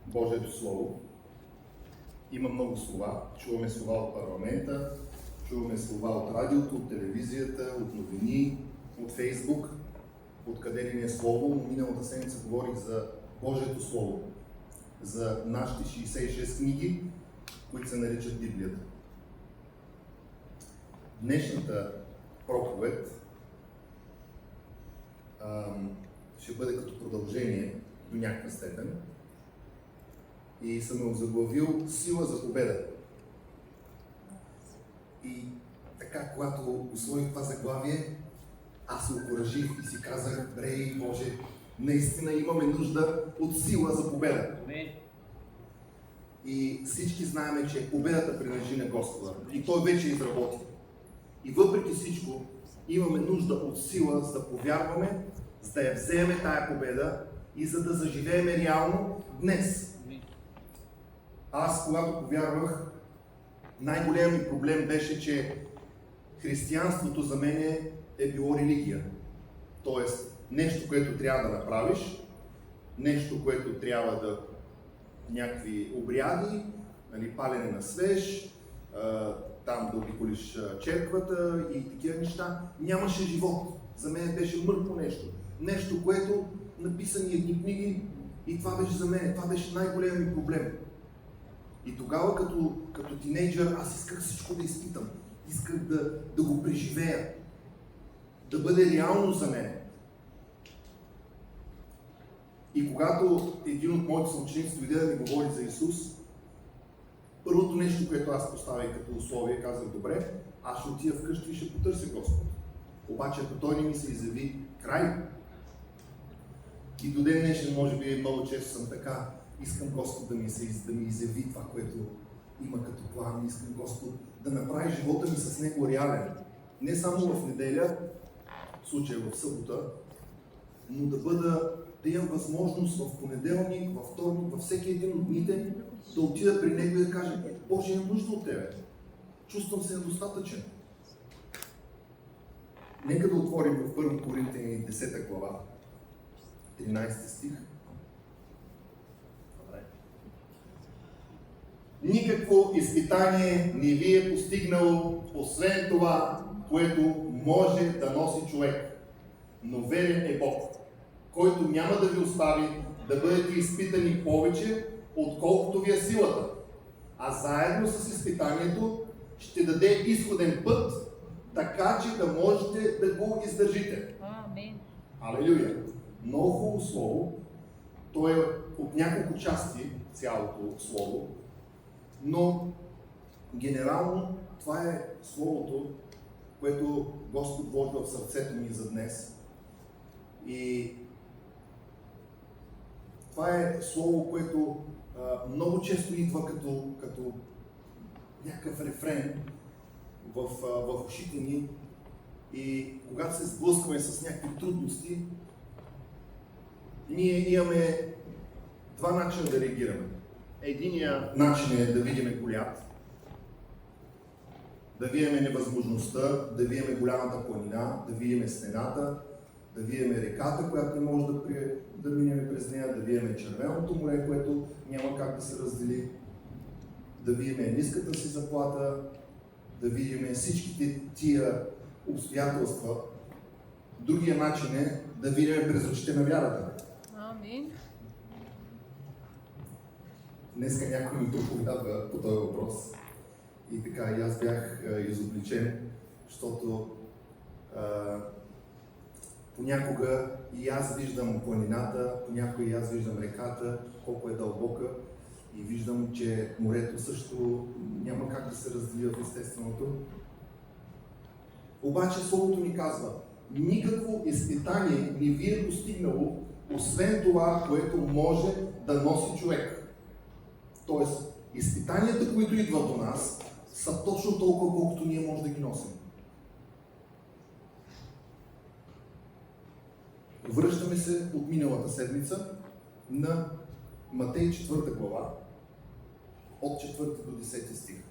Божието Слово. Има много слова. Чуваме слова от парламента, чуваме слова от радиото, от телевизията, от новини, от Фейсбук, откъде ли не е Слово. Миналата седмица говорих за Божието Слово, за нашите 66 книги, които се наричат Библията. Днешната проповед ще бъде като продължение до някаква степен и съм озаглавил Сила за победа. И така, когато усвоих това заглавие, аз се окуражих и си казах: Брей, Боже, наистина имаме нужда от сила за победа. И всички знаем, че победата принадлежи на Господа и Той вече изработи. И въпреки всичко имаме нужда от сила, за да повярваме, за да я вземем тая победа и за да заживеем реално днес. Аз, когато повярвах, най-големият ми проблем беше, че християнството за мен е било религия. Тоест, нещо, което трябва да направиш, нещо, което трябва да някакви обряди, палене на свеж, там да обиколиш черквата и такива неща. Нямаше живот. За мен беше мъртво нещо. Нещо, което написани едни книги, и това беше за мен. Това беше най-големият ми проблем. И тогава, като тинейджър, аз исках всичко да изпитам. Исках да го преживея. Да бъде реално за мен. И когато един от моите съученици дойде да ми говори за Исус, първото нещо, което аз поставих като условие, казах: добре, аз ще отида вкъщи и ще потърся Господ. Обаче, ако Той не ми се изяви, край. И до ден днешен, може би много често съм така: искам Господ да ми изяви това, което има като план. Искам Господ да направи живота ми с Него реален. Не само в неделя, в случая в събота, но да имам възможност в понеделник, във вторник, във всеки един от дните да отида при Него и да кажа: Боже, имам нужда от Тебе. Чувствам се недостатъчен. Нека да отворим в 1 Коринтияни 10 глава, 13 стих. Никакво изпитание не ви е постигнало, освен това, което може да носи човек. Но верен е Бог, който няма да ви остави да бъдете изпитани повече, отколкото ви е силата, а заедно с изпитанието ще даде изходен път, така че да можете да го издържите. Амин. Алелуя! Много хубаво слово. То е от няколко части, цялото слово, но генерално това е словото, което Господ вложи в сърцето ми за днес. И това е слово, което много често идва като някакъв рефрен в ушите ни, и когато се сблъскваме с някакви трудности, ние имаме два начина да реагираме. Единият начин е да видим Голиат, да видим невъзможността, да видим голямата планина, да видим стената, да видим реката, която не може да минем през нея, да видим червеното море, което няма как да се раздели, да видим ниската си заплата, да видим всичките тия обстоятелства. Другия начин е да видим през очите на вярата. Амин. Днеска някой ми проповядва по този въпрос. И така, и аз бях изобличен, защото понякога и аз виждам планината, понякога и аз виждам реката, колко е дълбока, и виждам, че морето също няма как да се раздели в естественото. Обаче Словото ни казва: никакво изпитание не ви е постигнало, освен това, което може да носи човек. Тоест, изпитанията, които идват до нас, са точно толкова, колкото ние може да ги носим. Връщаме се от миналата седмица на Матей 4 глава, от 4 до 10 стих.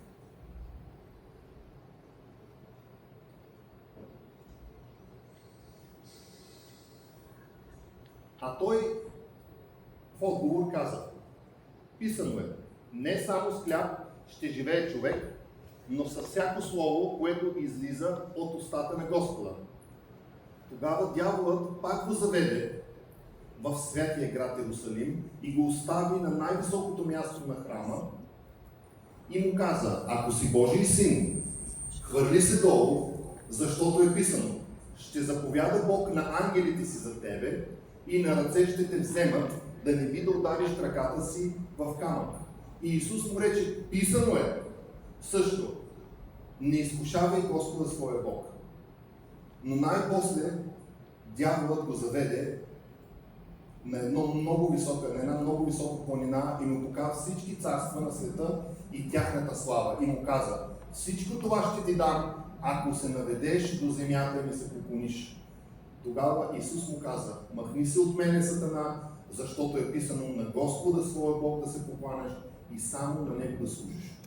А той в отговор каза: Писано е, не само с хляб ще живее човек, но със всяко слово, което излиза от устата на Господа. Тогава дяволът пак го заведе в святия град Иерусалим и го остави на най-високото място на храма и му каза, ако си Божий син, хвърли се долу, защото е писано, ще заповяда Бог на ангелите си за тебе и на ръце ще те вземат, да не би да удариш краката си в камък. И Исус му рече, писано е също, не изкушавай Господа своя Бог. Но най-после дяволът го заведе на една много висока планина и му показа всички царства на света и тяхната слава. И му каза, всичко това ще ти дам, ако се наведеш до земята и ми се поклониш. Тогава Исус му каза, махни се от мене, Сатана, защото е писано на Господа своя Бог да се покланяш и само на Него да служиш.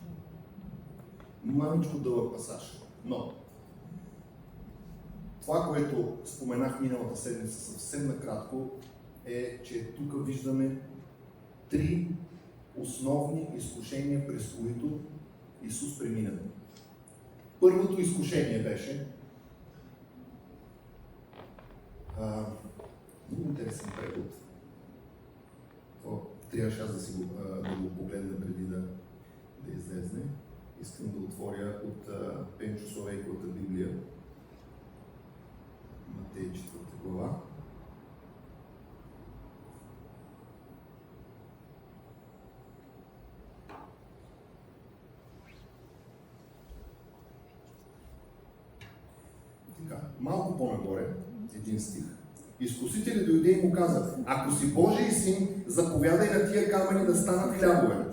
Маничко дълъг пасаж. Но това, което споменах миналата седмица съвсем накратко, е, че тук виждаме три основни изкушения, през които Исус премина. Първото изкушение беше много интересен превод. Трябваше аз да го погледна преди да излезне. Искам да отворя от Пенчо Славейковата Библия. Матей 4 глава. Така, малко по-нагоре, един стих. Изкусителят дойде и му каза, ако си Божий син, заповядай на тия камъни да станат хлябове.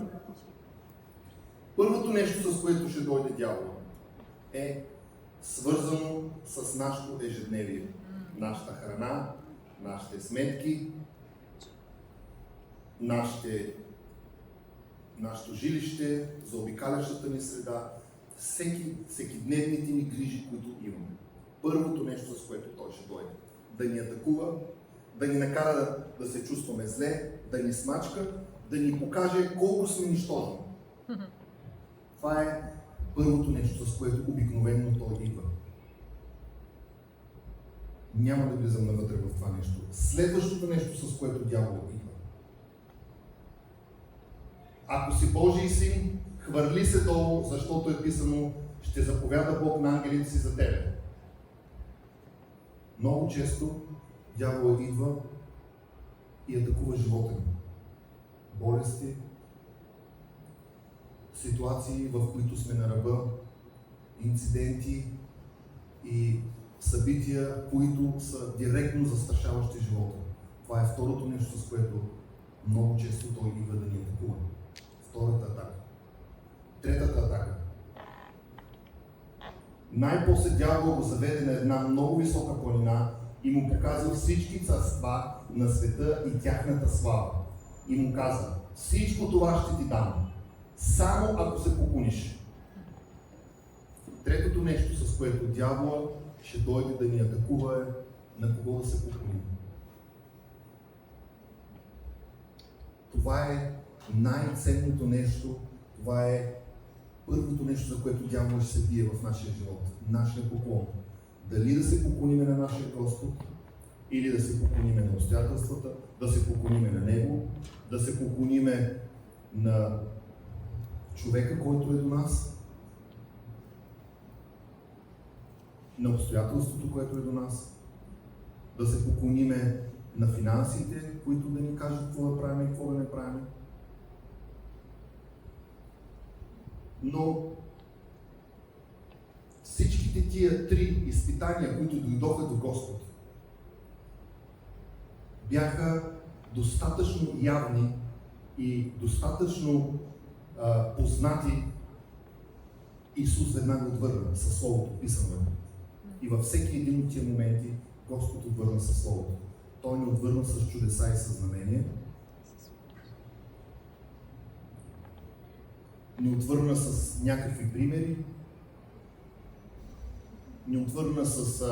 Първото нещо, с което ще дойде дявола, е свързано с нашето ежедневие. Нашата храна, нашите сметки, нашето жилище, заобикалящата ни среда, всекидневните ни грижи, които имаме. Първото нещо, с което той ще дойде. Да ни атакува, да ни накара да се чувстваме зле, да ни смачка, да ни покаже колко сме нищожни. Това е първото нещо, с което обикновено той идва. Няма да влизам навътре в това нещо. Следващото нещо, с което дявол идва. Ако си Божий син, хвърли се долу, защото е писано, ще заповяда Бог на ангелите си за тебе. Много често дявол идва и атакува живота ни. Болести, ситуации, в които сме на ръба, инциденти и събития, които са директно застрашаващи живота. Това е второто нещо, с което много често той идва да ни атакува. Втората атака. Третата атака. Най-после дявол го заведе на една много висока планина и му показа всички царства на света и тяхната слава. И му каза, всичко това ще ти дам, само ако се поклониш. Третото нещо, с което дявола ще дойде да ни атакува, е на кого да се поклоним. Това е най-ценното нещо, това е първото нещо, за което дявол ще се бие в нашия живот. Нашия поклон. Дали да се поклониме на нашия Господ, или да се поклониме на обстоятелствата, да се поклониме на Него, да се поклониме на човека, който е до нас, на обстоятелството, което е до нас, да се поклониме на финансите, които да ни кажат какво да правим и какво да не правим. Но всичките тия три изпитания, които дойдоха до Господ, бяха достатъчно явни и достатъчно познати. Исус веднага отвърна със Словото, писано. И във всеки един от тия моменти Господ отвърна със Словото. Той не отвърна с чудеса и със знамения, не отвърна с някакви примери, не отвърна с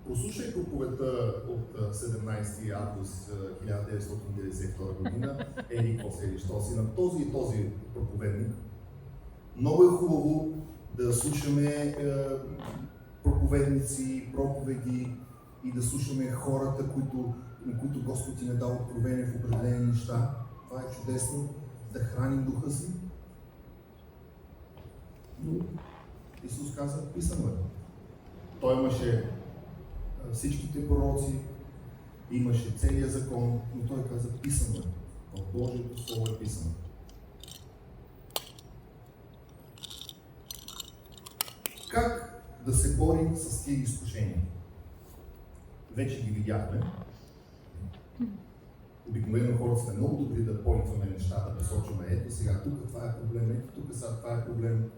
Прослушай проповедта от 17 август 1992 година, Ели Коселиш, този на този и този проповедник. Много е хубаво да слушаме проповедници, проповеди и да слушаме хората, на които Господ ни е дал откровение в определени неща. Това е чудесно, да храним духа си. Но Исус каза, писано е. Той имаше всичките пророци, имаше целият закон, но той каза, писано е. В Божието Слово е писано. Как да се борим с тези изкушения? Вече ги видяхме. Обикновено хората сме много добри да поинтваме нещата, да посочваме, ето сега, тук това е проблем, ето тук сега това е проблем.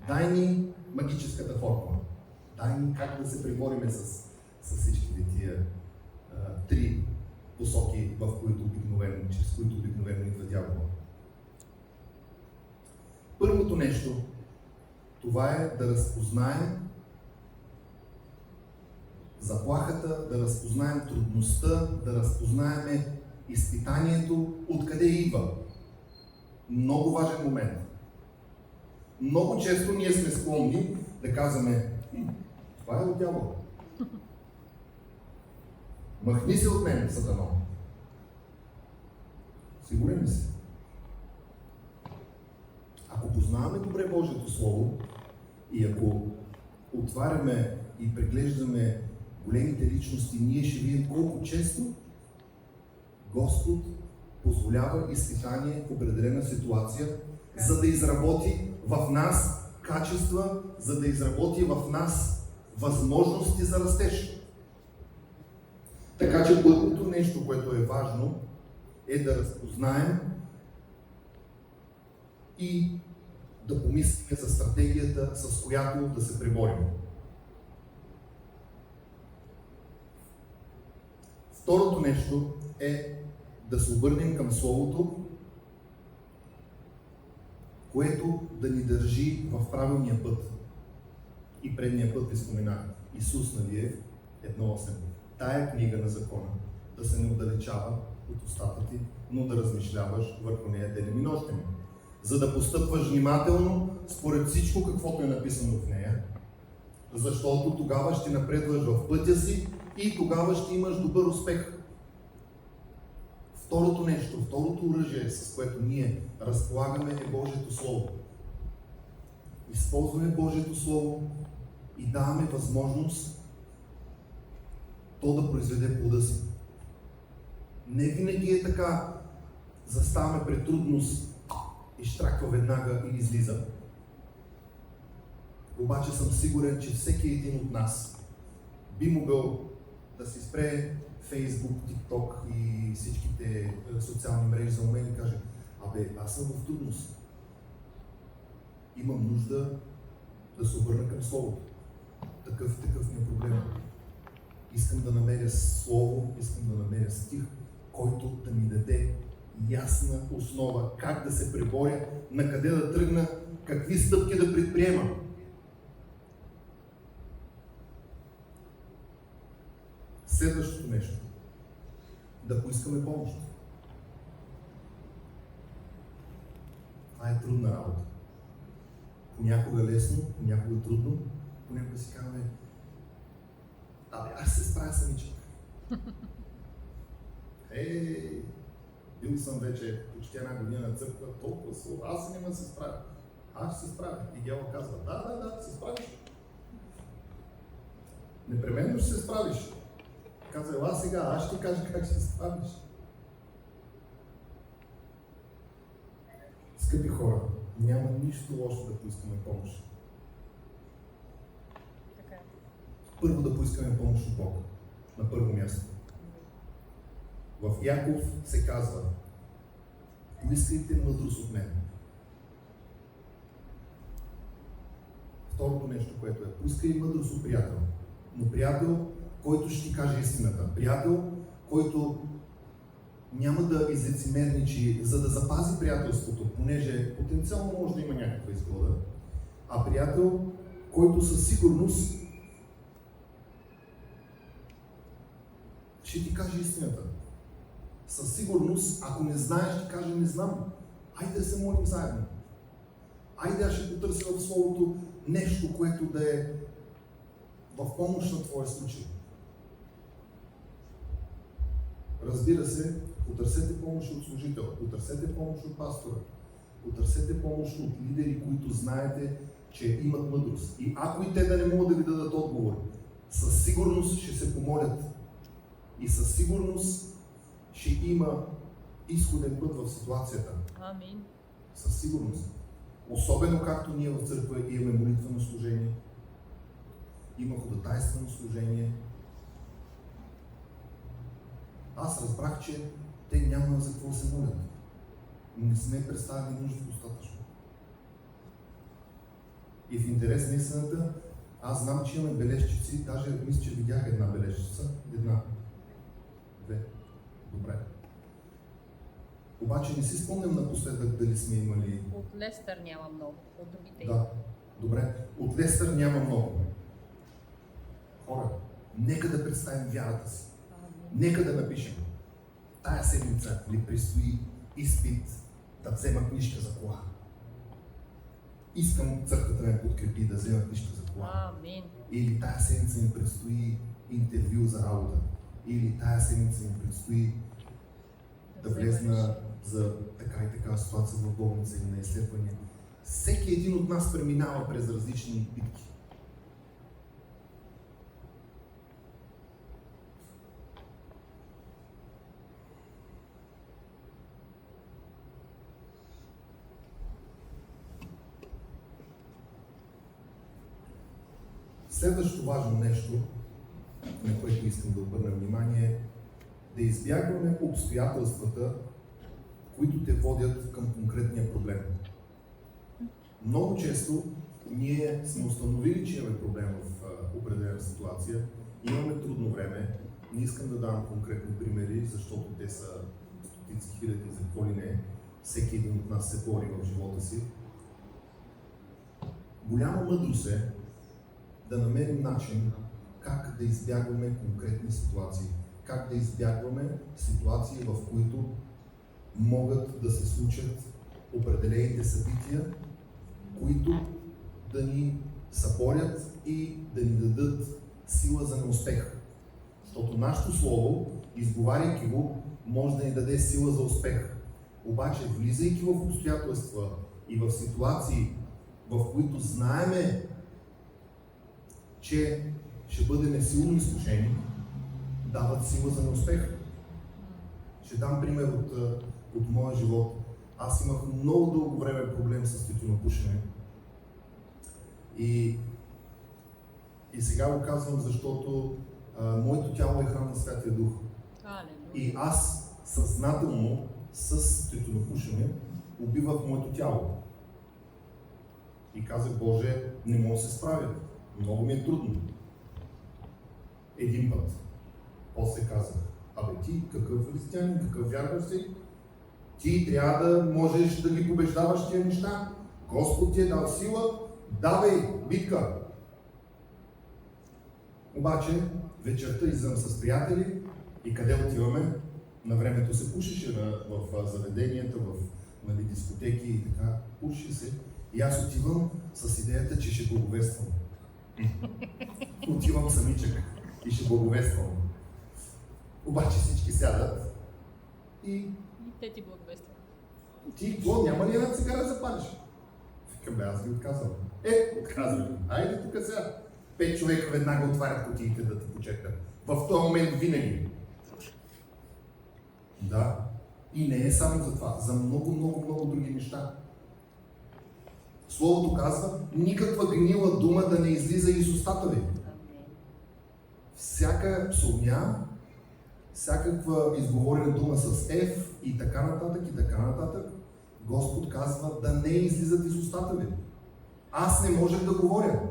Дай ни магическата формула. Дай ни как да се пребориме с всичките тия три посоки, чрез които обикновено идва дявола. Първото нещо, това е да разпознаем заплахата, да разпознаем трудността, да разпознаем изпитанието, откъде идва. Много важен момент. Много често ние сме склонни да казваме, това е от дявола. Махни се от мен, Сатано. Сигурен ли си? Ако познаваме добре Божието Слово и ако отваряме и преглеждаме големите личности, ние ще видим колко често Господ позволява изпитание в определена ситуация, за да изработи в нас качества, за да изработи в нас възможности за растеж. Така че първото нещо, което е важно, е да разпознаем и да помислим за стратегията, с която да се преборим. Второто нещо е да се обърнем към Словото, което да ни държи в правилния път. И предния път ви споменах. Исус Навиев 1.8. Тая книга на закона да се не отдалечава от устата ти, но да размишляваш върху нея денем и нощем. За да постъпваш внимателно според всичко, каквото е написано в нея, защото тогава ще напредваш в пътя си и тогава ще имаш добър успех. Второто нещо, второто оръжие, с което ние разполагаме, е Божието Слово. Използваме Божието Слово и даваме възможност то да произведе плода си. Не винаги е така. Заставаме пред трудност и штраква веднага и излиза. Обаче съм сигурен, че всеки един от нас би могъл да си спре Facebook, TikTok и всичките социални мрежи за момент и каже, аз съм в трудност. Имам нужда да се обърна към Словото. Такъв ми е проблем. Искам да намеря Слово, искам да намеря стих, който да ми даде ясна основа, как да се преборя, на къде да тръгна, какви стъпки да предприема. Следващото нещо. Да поискаме помощ. Това е трудна работа. Понякога лесно, понякога трудно, понякога си казваме, аз се справя самичък. Бил съм вече почти една година на църква, толкова слово, аз няма да се справя. Аз ще се справя. И дявол казва, да, се справиш. Непременно ще се справиш. Казва, ела сега, аз ще ти кажа как ще се справиш. Скъпи хора, няма нищо лошо да поискаме помощ. Първо да поискаме помощ от Бога. На първо място. В Яков се казва, поискайте мъдрост от мен. Второто нещо, което е, поискай мъдрост от приятел. Но приятел, който ще ти каже истината. Приятел, който няма да излицемерничи, за да запази приятелството, понеже потенциално може да има някаква изгода. А приятел, който със сигурност ще ти каже истината. Със сигурност, ако не знаеш, ще каже не знам. Айде да се молим заедно. Айде аз ще потърся в Словото нещо, което да е в помощ на твоя случай. Разбира се, потърсете помощ от служител, потърсете помощ от пастора, потърсете помощ от лидери, които знаете, че имат мъдрост. И ако и те да не могат да ви дадат отговор, със сигурност ще се помолят. И със сигурност ще има изходен път в ситуацията. Амин. Със сигурност. Особено както ние в църква имаме молитвено служение, има ходатайствено служение. Аз разбрах, че те няма за какво се молят. Не сме представили нужда достатъчно. И в интерес на истината, аз знам, че имаме бележчици, даже мисля, че видях една бележчица. Една. Две. Добре. Обаче не си спомням напоследък дали сме имали... От Лестър няма много, от другите. Да, добре. От Лестър няма много. Хора, нека да представим вярата си. Нека да напишем. Тая седмица ли предстои изпит да взема книжка за кола. Искам църквата да ме подкрепи да взема книжка за кола. Амин. Или тая седмица ми предстои интервю за работа. Или тая седмица ми предстои да влезна за така и така ситуация в болница или на изследвания. Всеки един от нас преминава през различни битки. Следващото важно нещо, на което искам да обърна внимание, е да избягваме обстоятелствата, които те водят към конкретния проблем. Много често ние сме установили, че имаме проблем в определена ситуация, имаме трудно време, не искам да давам конкретни примери, защото те са стотици хиляди, за какво ли не, всеки един от нас се бори в живота си. Голяма мъдрост е да намерим начин как да избягваме конкретни ситуации, как да избягваме ситуации, в които могат да се случат определените събития, които да ни съборят и да ни дадат сила за неуспех. Защото нашето слово, изговаряйки го, може да ни даде сила за успех. Обаче, влизайки в обстоятелства и в ситуации, в които знаеме, че ще бъдем силно изкушени, дават сила за неуспех. Ще дам пример от моя живот. Аз имах много дълго време проблем с тютюнопушене. И сега го казвам, защото моето тяло е храм на Святия Дух. И аз съзнателно с тютюнопушене убивах моето тяло. И казах, Боже, не мога да се справя. Много ми е трудно. Един път. После казах, абе ти, какъв християнин, какъв вярваш си? Ти трябва да можеш да ги побеждаваш тия неща. Господ ти е дал сила, давай битка. Обаче, вечерта излизам с приятели и къде отиваме? На времето се пушеше в заведенията, в дискотеки и така. Пуши се. И аз отивам с идеята, че ще благовествам. Отивам самичък и ще благовествам. Обаче всички сядат и те ти благовестват. Ти какво, няма ли една цигара да запалиш? Викам, бе, аз ги отказвам. Отказвам. Айде тук сега. 5 човека веднага отварят кутиите да те почекат. В този момент винаги. Да. И не е само за това. За много, много, много други неща. Словото казва, никаква гнила дума да не излиза из устата ви. Всяка псовня, всякаква изговорена дума с F и така нататък, Господ казва да не излизат из устата ви. Аз не можех да говоря.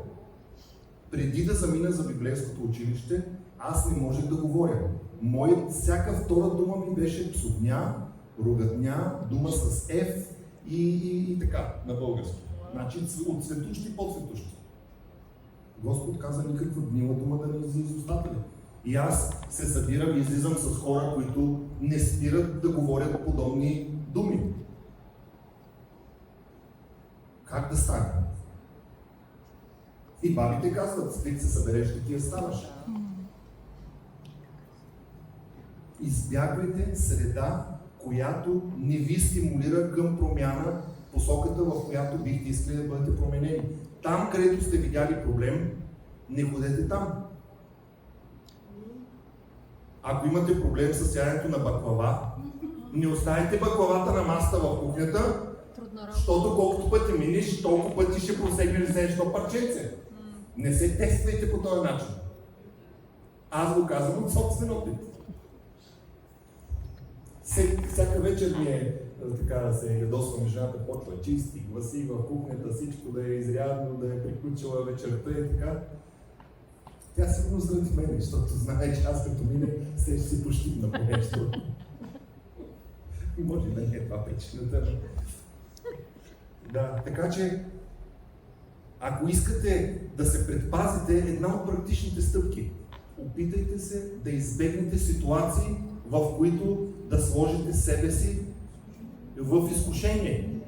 Преди да замина за библейското училище, аз не можех да говоря. Всяка втора дума ми беше псовня, ругатня, дума с F и така, на български. Значи от цветущи по цветущи. Господ каза никаква гнила дума да не излиза из устата ви. И аз се събирам и излизам с хора, които не спират да говорят подобни думи. Как да стане? И бабите казват, с се събереш, такива ставаш. Избягвайте среда, която не ви стимулира към промяна, посоката, в която бихте искали да бъдете променени. Там, където сте видяли проблем, не ходете там. Ако имате проблем с яденето на баклава, не оставите баклавата на масата в кухнята, защото колкото пъти миниш, толкова пъти ще просегнеш за едно парченце. Не се тествайте по този начин. Аз го казвам от собствен опит. Всяка вечер ми е така да се ядосвам, жената почва чисти, гласи в кухнята, всичко да е изрядно, да е приключила вечерта и така. Тя сигурно заради мен, защото знае, че аз като мине се ще си пощигна по нещо. И може да не е това причината. Да, така че, ако искате да се предпазите, една от практичните стъпки, опитайте се да избегнете ситуации, в които да сложите себе си в изкушение.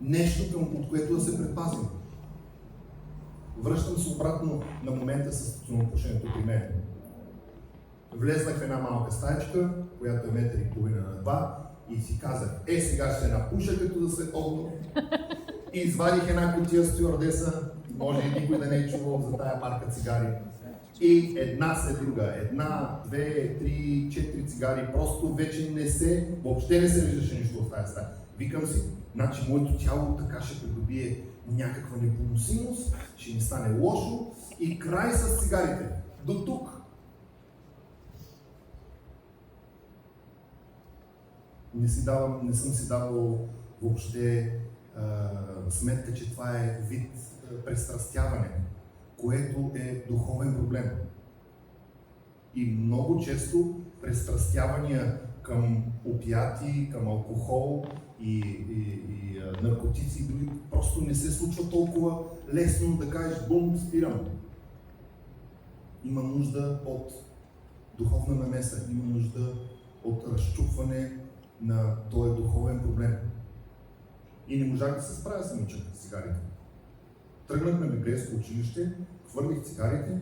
Нещо, от което да се предпазим. Връщам се обратно на момента с тютюнопушенето при мен. Влезнах в една малка стаечка, която е 1,5 м на 2 и си казах, сега ще напуша като да се огна. И извадих една кутия стюардеса, може и никой да не е чувал за тая марка цигари. И една след друга, 1, 2, 3, 4 цигари, просто вече въобще не се виждаше нищо в тази стая. Викам си, значи моето тяло така ще придобие някаква непоносимост, ще ми стане лошо и край с цигарите. До тук. Не съм си давал въобще сметка, че това е вид престрастяване, което е духовен проблем. И много често престрастявания към опиати, към алкохол и наркотици и други просто не се случва толкова лесно да кажеш бум, спирам. Има нужда от духовна намеса, има нужда от разчупване на този духовен проблем. И не можах да се справя самичък с цигарите. Тръгнах на библейско училище, хвърлих цигарите,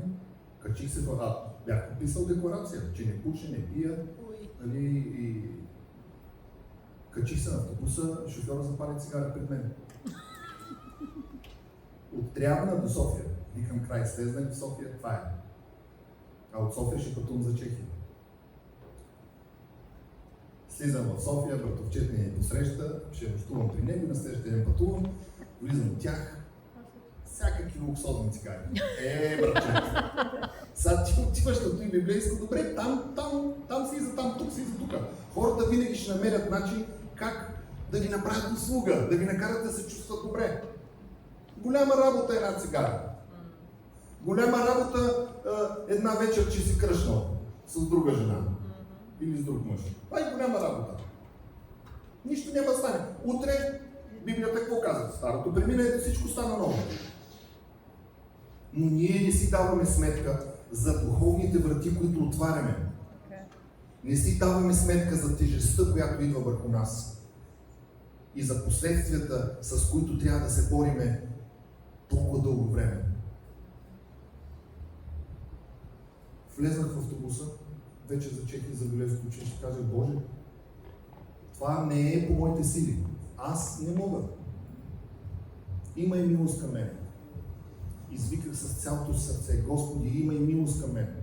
качих се в бях подписал декларация, че не пуша, не пия, нали, и качих се на автобуса, шофьора запали цигари пред мен. От Трявна до София. Викам край, слезнах в София, това е. А от София ще пътувам за Чехия. Слизам в София, братовчет ми посреща, ще нощувам при него, на следващия ден пътувам, влизам от тях, всякакви луксозни цигари. Братче! Сега ти отиваш на този библейско, добре, там си за там, тук си за тук. Хората винаги ще намерят начин как да ви направят услуга, да ви накарат да се чувстват добре. Голяма работа е една цигара. Голяма работа една вечер, че си кръшнал с друга жена. Или с друг мъж. Това е голяма работа. Нищо няма да стане. Утре Библията какво казва? Старото премина и всичко стана ново. Но ние не си даваме сметка за духовните врати, които отваряме. Не си даваме сметка за тежестта, която идва върху нас. И за последствията, с които трябва да се бориме толкова дълго време. Влезнах в автобуса, вече за Чехия, за Белевско училище, казах, Боже, това не е по моите сили. Аз не мога. Има и милост към мен. Извиках с цялото сърце, Господи, има и милост към мен.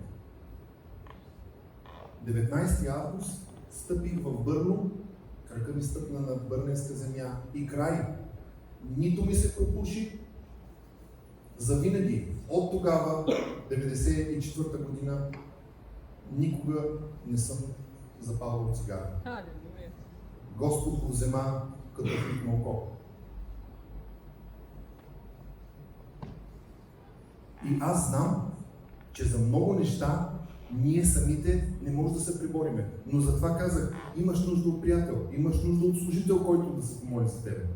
19 август стъпих в Бърно, крака ми стъпна на бърненска земя и край. Нито ми се пропуши, завинаги. От тогава, 1994 година, никога не съм запалвал цигара. Господ го взема като фиг на око. И аз знам, че за много неща ние самите не можем да се пребориме. Но затова казах, имаш нужда от приятел, имаш нужда от служител, който да се помоли за теб.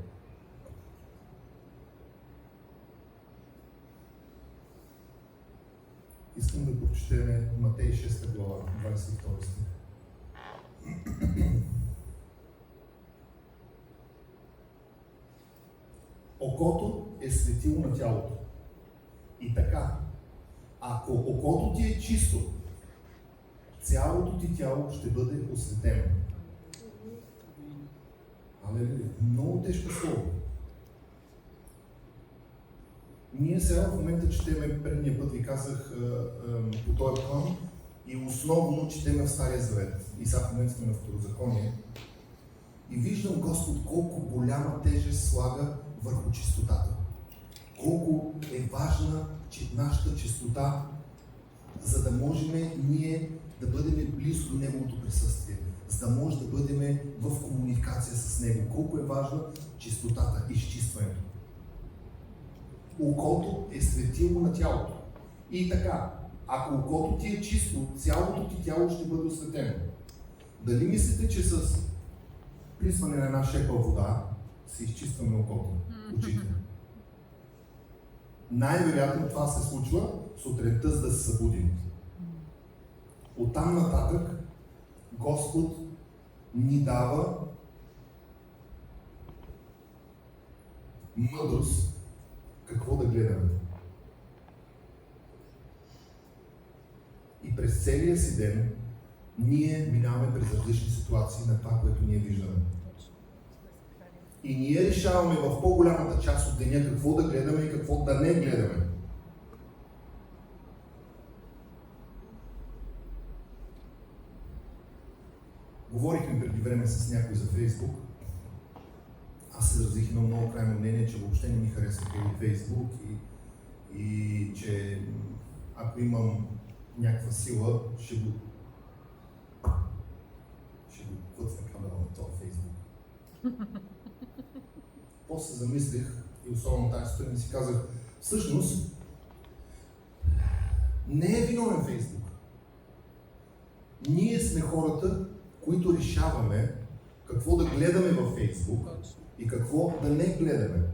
Искам да прочетем Матей 6 глава, 22 стих. Окото е светило на тялото. И така, ако окото ти е чисто, цялото ти тяло ще бъде осветено. Алелуя. Много тежко слово. Ние сега в момента четеме, предния път ви казах по този план, и основно четеме в Стария Завет. И сега в момента сме на Второзаконие. И виждам Господ колко голяма тежест слага върху чистотата. Колко е важна нашата чистота, за да можем ние да бъдем близо до Неговото присъствие, за да може да бъдем в комуникация с Него. Колко е важна чистотата, изчистването. Окото е светило на тялото. И така, ако окото ти е чисто, цялото ти тяло ще бъде осветено. Дали мислите, че с плисване на една шепа вода си изчистваме окото, очите? Най-вероятно това се случва сутринта, за да се събудим. Оттам нататък Господ ни дава мъдрост какво да гледаме. И през целия си ден ние минаваме през различни ситуации на това, което ние виждаме. И ние решаваме в по-голямата част от деня какво да гледаме и какво да не гледаме. Говорихме преди време с някой за Фейсбук. Аз се изразих едно много крайно мнение, че въобще не ми харесва и Фейсбук и че ако имам някаква сила, ще го клъцна камера на този Фейсбук. После се замислих и особено тази сутрин си казах, всъщност не е виновен Фейсбук. Ние сме хората, които решаваме какво да гледаме във Фейсбук и какво да не гледаме.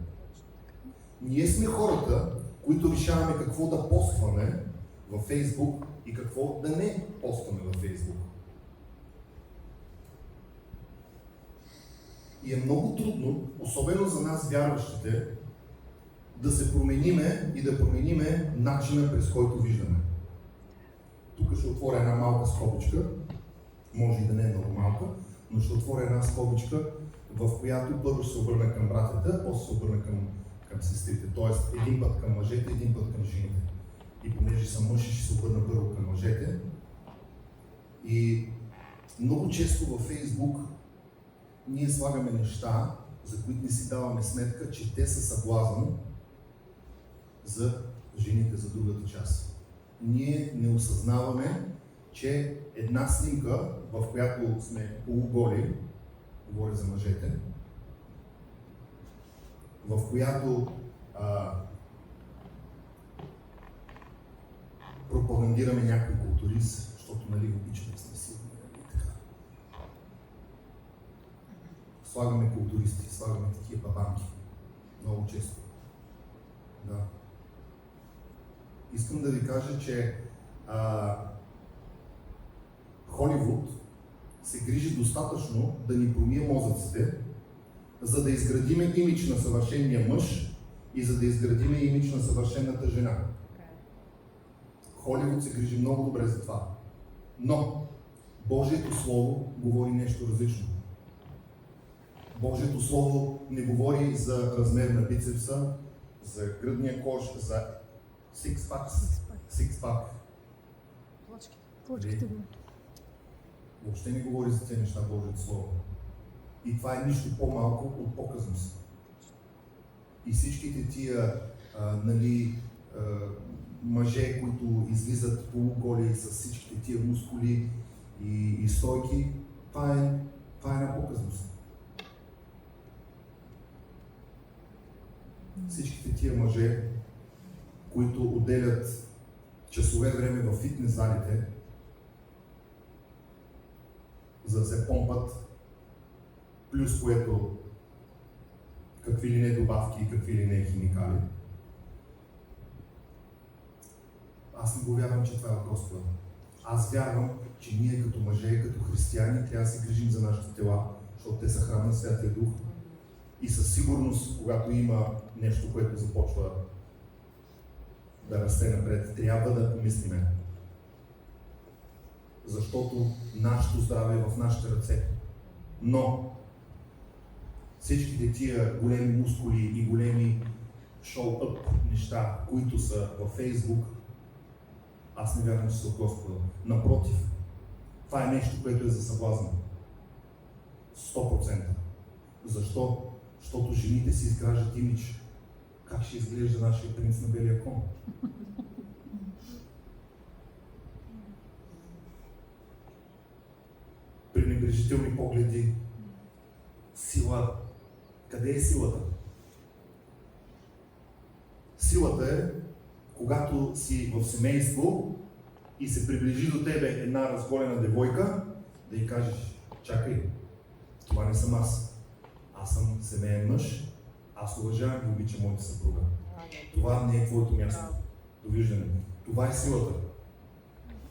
Ние сме хората, които решаваме какво да постваме във Фейсбук и какво да не постваме във Фейсбук. И е много трудно, особено за нас вярващите, да се промениме и да промениме начина, през който виждаме. Тук ще отворя една малка скобичка, може и да не е много малка, но ще отворя една скобичка, в която първо ще се обърна към братята, после се обърна към сестрите. Тоест един път към мъжете, един път към жените. И понеже съм мъж, ще се обърна първо към мъжете. И много често във Фейсбук ние слагаме неща, за които не си даваме сметка, че те са съблазън за жените, за другата част. Ние не осъзнаваме, че една снимка, в която сме полуголи, говоря за мъжете, в която пропагандираме някой културист, защото нали обичаме сме силни и така. Слагаме културисти, слагаме такива бабанки. Много често. Да. Искам да ви кажа, че Холивуд се грижи достатъчно да ни промие мозъците, за да изградиме имидж на съвършения мъж и за да изградиме имидж на съвършената жена. Холивуд се грижи много добре за това. Но Божието Слово говори нещо различно. Божието Слово не говори за размер на бицепса, за гръдния кош, за сикспак. Плочките го. Въобще не говори за тези неща Божието Слово. И това е нищо по-малко от показност. И всичките тия мъже, които излизат полуголи с всичките тия мускули и стойки, това е една показност. Всичките тия мъже, които отделят часове време в фитнес залите, за да се помпат, плюс което какви ли не добавки и какви ли не химикали. Аз не го вярвам, че това е от Господа. Аз вярвам, че ние като мъже, като християни, трябва да се грижим за нашите тела, защото те са храм на Святия Дух. И със сигурност, когато има нещо, което започва да расте напред, трябва да помислиме. Защото нашето здраве е в нашите ръце. Но всичките тия големи мускули и големи шоу-ъп неща, които са във Фейсбук, аз не вярвам, че са от Господа. Напротив, това е нещо, което е за съблазна. 100%. Защо? Защото жените си изграждат имидж. Как ще изглежда нашия принц на белия кон? Пренебрежителни погледи. Сила. Къде е силата? Силата е, когато си в семейство и се приближи до тебе една разголена девойка, да й кажеш: чакай, това не съм аз. Аз съм семейен мъж, аз уважавам и обичам моята съпруга. Това не е твоето място. Довиждане. Това е силата.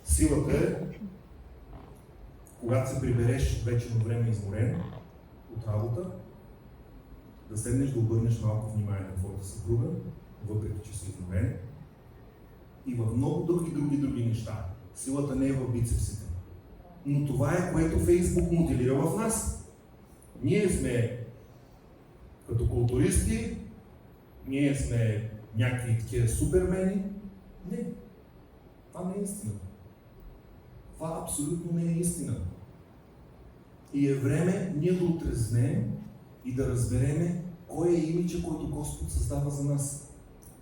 Силата е, когато се прибереш вечерно време изморен от работа, да седнеш да обърнеш малко внимание на твоята съпруга, въпреки че си изморен, и в много други неща. Силата не е в бицепсите. Но това е, което Фейсбук моделира в нас. Ние сме като културисти, ние сме някакви такива супермени. Не. Това не е истина. Това абсолютно не е истина. И е време ние да отрезнем и да разбереме кой е имиджа, който Господ създава за нас.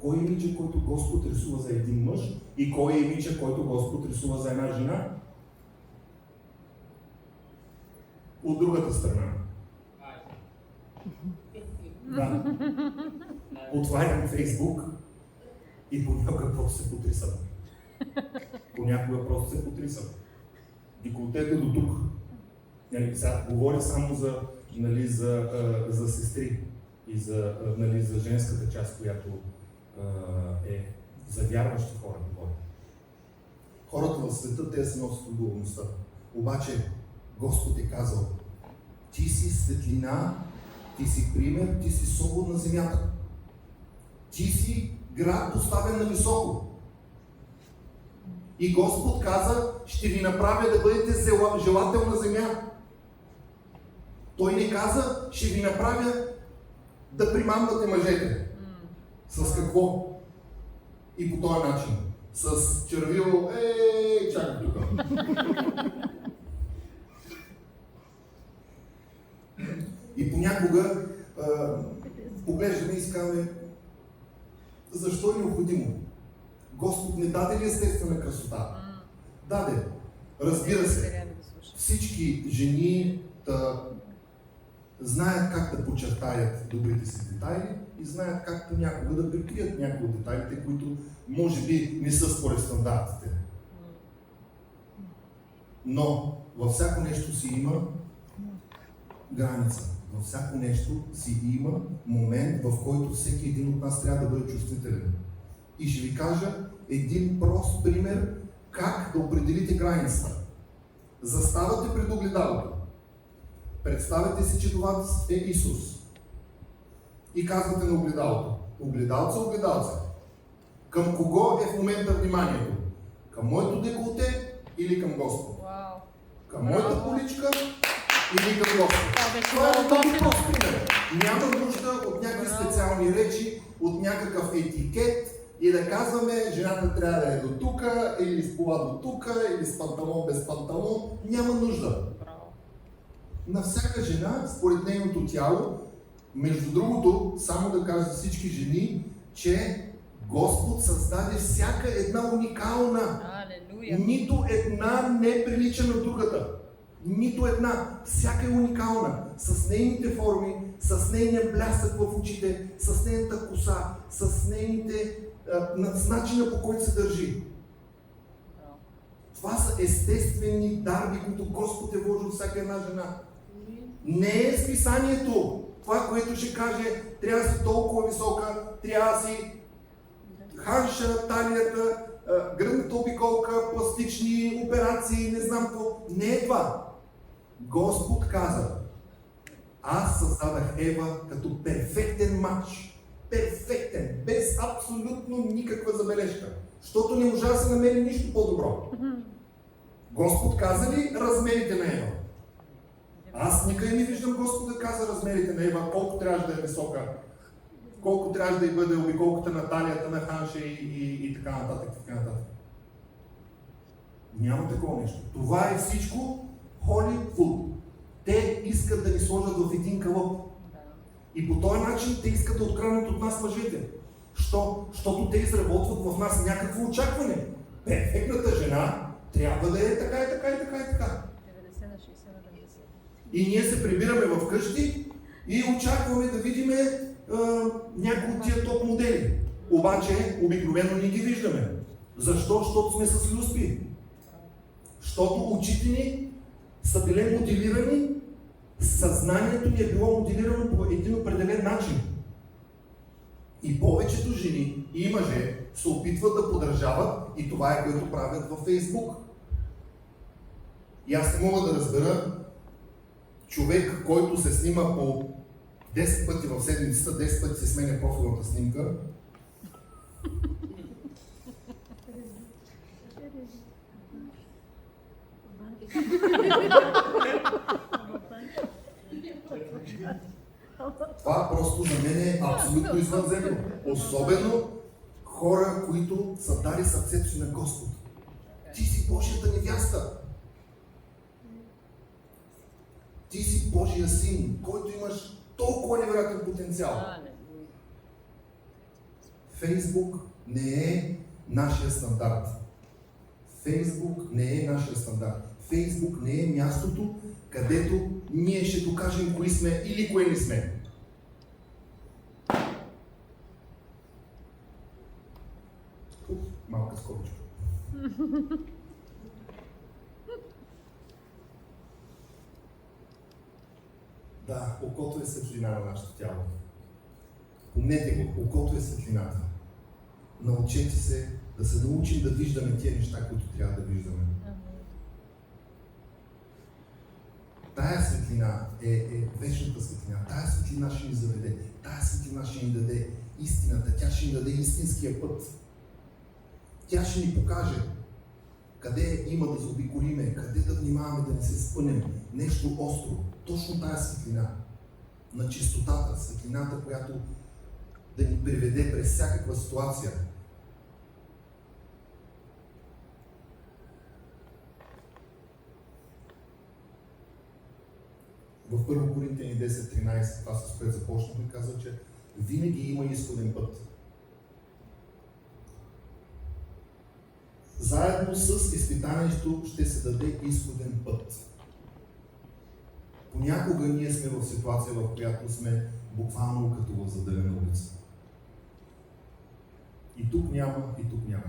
Кой е имиджа, който Господ рисува за един мъж и кой е имиджа, който Господ рисува за една жена. От другата страна. Да. Отварям Фейсбук и понякога просто се потрисам. Понякога просто се потрисам. Деколтето до тук. Сега говоря само за сестри и за женската част, която е за вярващи хора. Хората в света, те се носят отговорността. Обаче Господ е казал: ти си светлина, ти си пример, ти си солод на земята. Ти си град, поставен на високо. И Господ каза: ще ви направя да бъдете желателна земя. Той не каза: ще ви направя да примамвате мъжете. С какво? И по този начин. С червило: чакай тук. И понякога поглеждаме и искаме: защо е необходимо? Господ не даде ли естествена красота? Даде. Разбира се, всички жени знаят как да подчертаят добрите си детайли и знаят как понякога да прикрият някои от детайлите, които може би не са според стандартите. Но във всяко нещо си има граница. Във всяко нещо си има момент, в който всеки един от нас трябва да бъде чувствителен. И ще ви кажа един прост пример как да определите границата. Заставате пред огледалото. Представете си, че това е Исус. И казвате на огледалото: огледалце, огледалце, към кого е в момента вниманието? Към моето деколте или към Господ? Към моята поличка или към Господ? Това е много прост пример. Няма нужда от някакви специални речи, от някакъв етикет и да казваме: жената трябва да е до тука, или с кола до тука, или с панталон без панталон. Няма нужда. На всяка жена, според нейното тяло, между другото, само да кажа за всички жени, че Господ създаде всяка една уникална. Алелуя. Нито една не прилича на другата. Нито една. Всяка е уникална. С нейните форми, с нейния блясък в очите, с нейната коса, с начина, по който се държи. Това са естествени дарби, които Господ е вложил в всяка една жена. Не е списанието. Това, което ще каже: трябва да си толкова висока, трябва да си ханша талията, гръдната обиколка, пластични операции, не знам какво. Не е това. Господ каза, аз създадах Ева като перфектен мач. Перфектен, без абсолютно никаква забележка. Защото не можа да се намери нищо по-добро. Господ каза ли размерите на Ева? Аз никъде не виждам Господ да каза размерите на Ева, колко трябваше да е висока, колко трябваше да й бъде обиколката на талията на Ханша и така нататък, така нататък. Няма такова нещо. Това е всичко Холивуд. Те искат да ни сложат в един кълъп. И по този начин те искат да откраднат от нас мъжете. Защото те изработват в нас някакво очакване. Перфектната жена трябва да е така и така и така и така. 90 на 60 на 90. И ние се прибираме вкъщи и очакваме да видим някои от тия топ модели. Обаче обикновено не ги виждаме. Защо? Защото сме с люспи. Защото очите ни са били моделирани, съзнанието ни е било моделирано по един определен начин. И повечето жени и мъже се опитват да подражават и това е което правят във Фейсбук. И аз не мога да разбера човек, който се снима по 10 пъти в седмицата, 10 пъти се сменя профилната снимка. Това просто за мен е абсолютно извънземно. Особено хора, които са дали сърцето си на Господ. Ти си Божията невяста. Ти си Божия син, който имаш толкова невероятен потенциал. Фейсбук не е нашия стандарт. Фейсбук не е нашия стандарт. Фейсбук не е мястото, където ние ще докажем кои сме или кои не сме. Малка скобичка. Да, окото е светлина на нашето тяло. Помнете го, окото е светлината. Научете се да се научим да виждаме тия неща, които трябва да виждаме. Тая светлина е вечната светлина. Тая светлина ще ни заведе. Тая светлина ще ни даде истината. Тя ще ни даде истинския път. Тя ще ни покаже къде има да заобиколиме, къде да внимаваме да не се спънем. Нещо остро. Точно тая светлина на чистотата, светлината, която да ни приведе през всякаква ситуация. В 1 Коринтияни 10:13, това с което започнахме, казва, че винаги има изходен път. Заедно с изпитанието ще се даде изходен път. Понякога ние сме в ситуация, в която сме буквално като в заделена улица. И тук няма, и тук няма.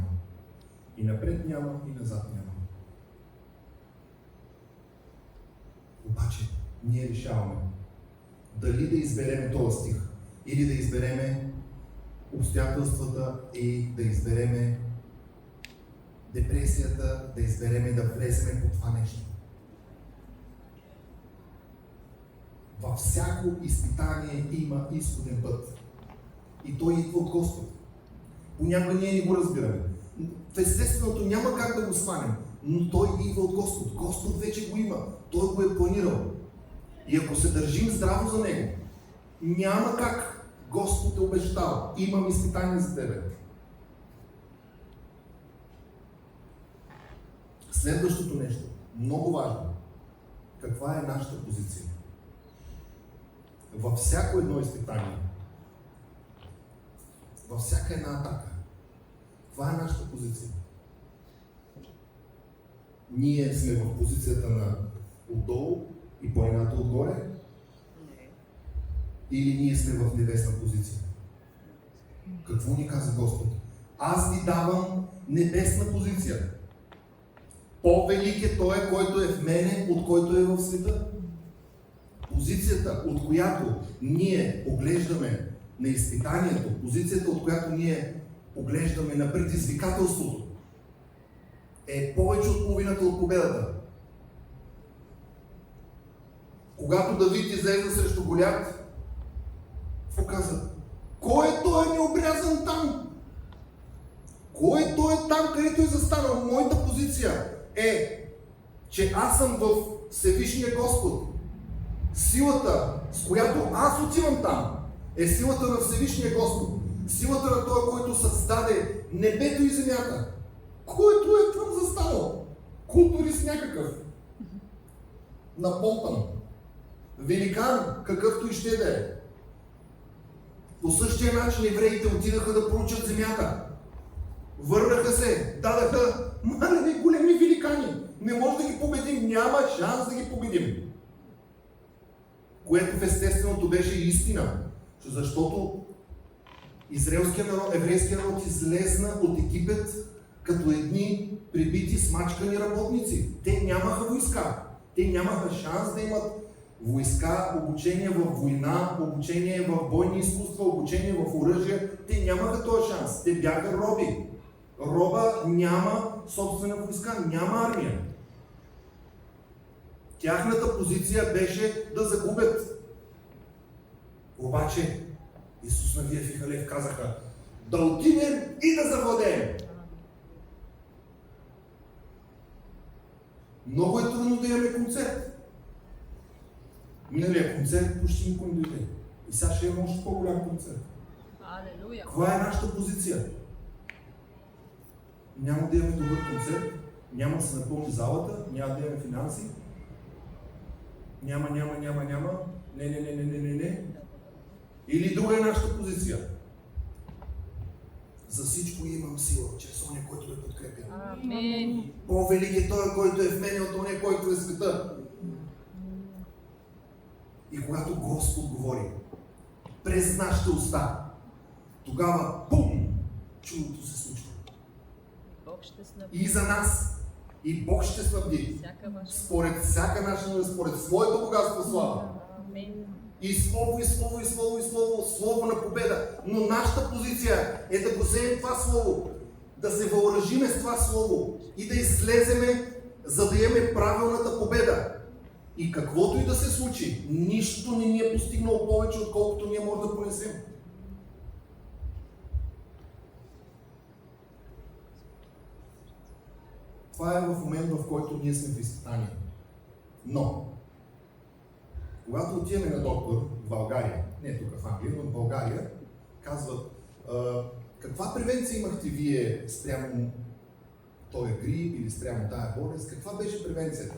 И напред няма, и назад няма. Обаче, ние решаваме дали да изберем този стих, или да избереме обстоятелствата и да избереме депресията, да избереме да влеземе по това нещо. Във всяко изпитание има изходен път. И той идва от Господ. Понякога ние не го разбираме. В естественото няма как да го сванем, но той идва от Господ. Господ вече го има. Той го е планирал. И ако се държим здраво за него, няма как. Господ е обещал. Имам изпитание за тебе. Следващото нещо, много важно. Каква е нашата позиция? Във всяко едно изпитание, във всяка една атака, каква е нашата позиция? Ние сме в позицията на отдолу и планината отгоре? Или ние сме в небесна позиция? Какво ни каза Господ? Аз ви давам небесна позиция. По-велик е Той, който е в мене, от който е в света. Позицията, от която ние поглеждаме на изпитанието, позицията, от която ние поглеждаме на предизвикателството, е повече от половината от победата. Когато Давид излезе срещу Голиат, какво каза? Кой е той необрязан там? Кой е той там, където е застанал? Моята позиция е, че аз съм в Всевишния Господ. Силата, с която аз отивам там, е силата на Всевишния Господ. Силата на Той, който създаде небето и земята. Който е там застанал? Културист някакъв. Напомпан. Великан, какъвто и ще да е. По същия начин евреите отидаха да проучат земята. Върнаха се, дадаха малени големи великани. Не може да ги победим, няма шанс да ги победим. Което в естественото беше истина. Защото еврейският народ излезна от Египет като едни прибити, смачкани работници. Те нямаха войска. Те нямаха шанс да имат войска, обучение в война, обучение в бойни изкуства, обучение в оръжие. Те нямаха този шанс. Те бяха роби. Роба няма собствена войска, няма армия. Тяхната позиция беше да загубят. Обаче Исус Навиев и Халев казаха: да отидем и да завладеем. Много е трудно да имаме концерт. Миналия концерт почти никой не дойде. И сега ще имаме още по-голям концерт. Алелуя! Каква е нашата позиция? Няма да имаме добър концерт, няма да се напълни залата, няма да имаме финанси. Няма. Не. Или друга е нашата позиция. За всичко имам сила, чрез оня, който ме подкрепя. Амин! По-велик е той, който е в мен, от оня, който е в света. И когато Господ говори през нашите уста, тогава бум! Чудото се случва. Бог ще снабди. И за нас. И Бог ще снабди. Всяка ваша. Според всяка наша нужда, според своето богатство слава. Амин! И слово на победа. Но нашата позиция е да го вземем това слово, да се въоръжиме с това слово и да излеземе, за да имаме правилната победа. И каквото и да се случи, нищо не ни е постигнало повече, отколкото ние можем да понесем. Това е в момент, в който ние сме в изпитание. Но, когато отиваме на доктор в България, не тук в Англия, но в България, казват: каква превенция имахте вие спрямо този грип или спрямо тая болест? Каква беше превенцията?